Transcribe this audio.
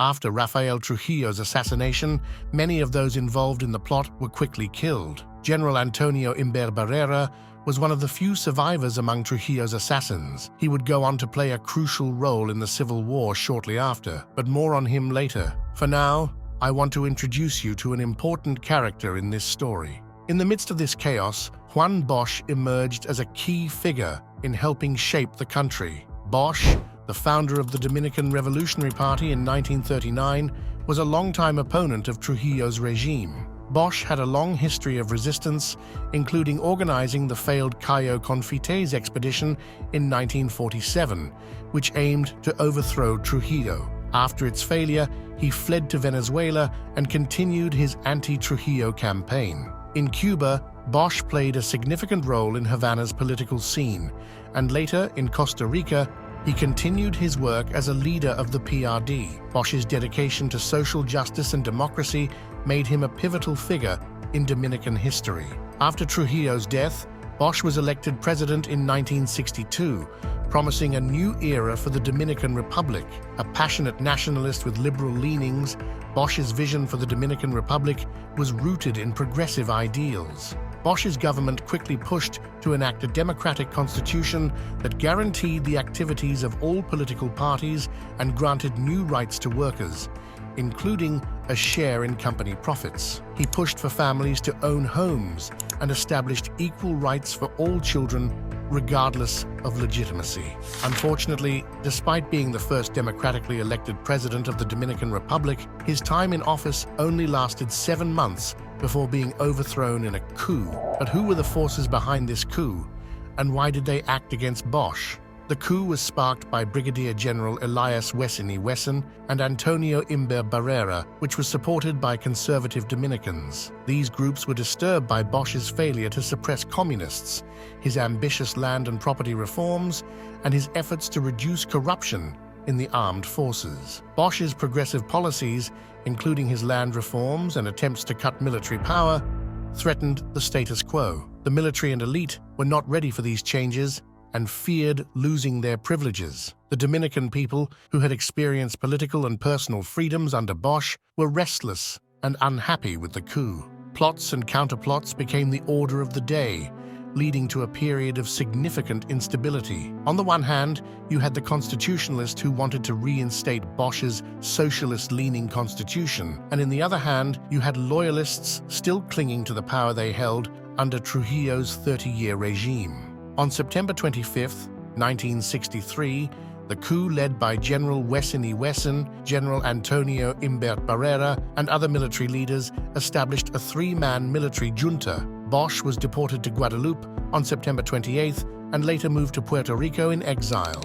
After Rafael Trujillo's assassination, many of those involved in the plot were quickly killed. General Antonio Imber Barrera was one of the few survivors among Trujillo's assassins. He would go on to play a crucial role in the Civil War shortly after, but more on him later. For now, I want to introduce you to an important character in this story. In the midst of this chaos, Juan Bosch emerged as a key figure in helping shape the country. Bosch, the founder of the Dominican Revolutionary Party in 1939, was a longtime opponent of Trujillo's regime. Bosch had a long history of resistance, including organizing the failed Cayo Confites expedition in 1947, which aimed to overthrow Trujillo. After its failure, he fled to Venezuela and continued his anti-Trujillo campaign. In Cuba, Bosch played a significant role in Havana's political scene, and later in Costa Rica, he continued his work as a leader of the PRD. Bosch's dedication to social justice and democracy made him a pivotal figure in Dominican history. After Trujillo's death, Bosch was elected president in 1962, promising a new era for the Dominican Republic. A passionate nationalist with liberal leanings, Bosch's vision for the Dominican Republic was rooted in progressive ideals. Bosch's government quickly pushed to enact a democratic constitution that guaranteed the activities of all political parties and granted new rights to workers, including a share in company profits. He pushed for families to own homes and established equal rights for all children, regardless of legitimacy. Unfortunately, despite being the first democratically elected president of the Dominican Republic, his time in office only lasted 7 months before being overthrown in a coup. But who were the forces behind this coup, and why did they act against Bosch? The coup was sparked by Brigadier General Elias Wessini Wesson and Antonio Imber Barrera, which was supported by conservative Dominicans. These groups were disturbed by Bosch's failure to suppress communists, his ambitious land and property reforms, and his efforts to reduce corruption in the armed forces. Bosch's progressive policies, including his land reforms and attempts to cut military power, threatened the status quo. The military and elite were not ready for these changes and feared losing their privileges. The Dominican people, who had experienced political and personal freedoms under Bosch, were restless and unhappy with the coup. Plots and counterplots became the order of the day, leading to a period of significant instability. On the one hand, you had the constitutionalists who wanted to reinstate Bosch's socialist-leaning constitution, and in the other hand, you had loyalists still clinging to the power they held under Trujillo's 30-year regime. On September 25, 1963, the coup led by General Wessini Wesson, General Antonio Imber Barrera, and other military leaders established a 3-man military junta. Bosch was deported to Guadeloupe on September 28 and later moved to Puerto Rico in exile.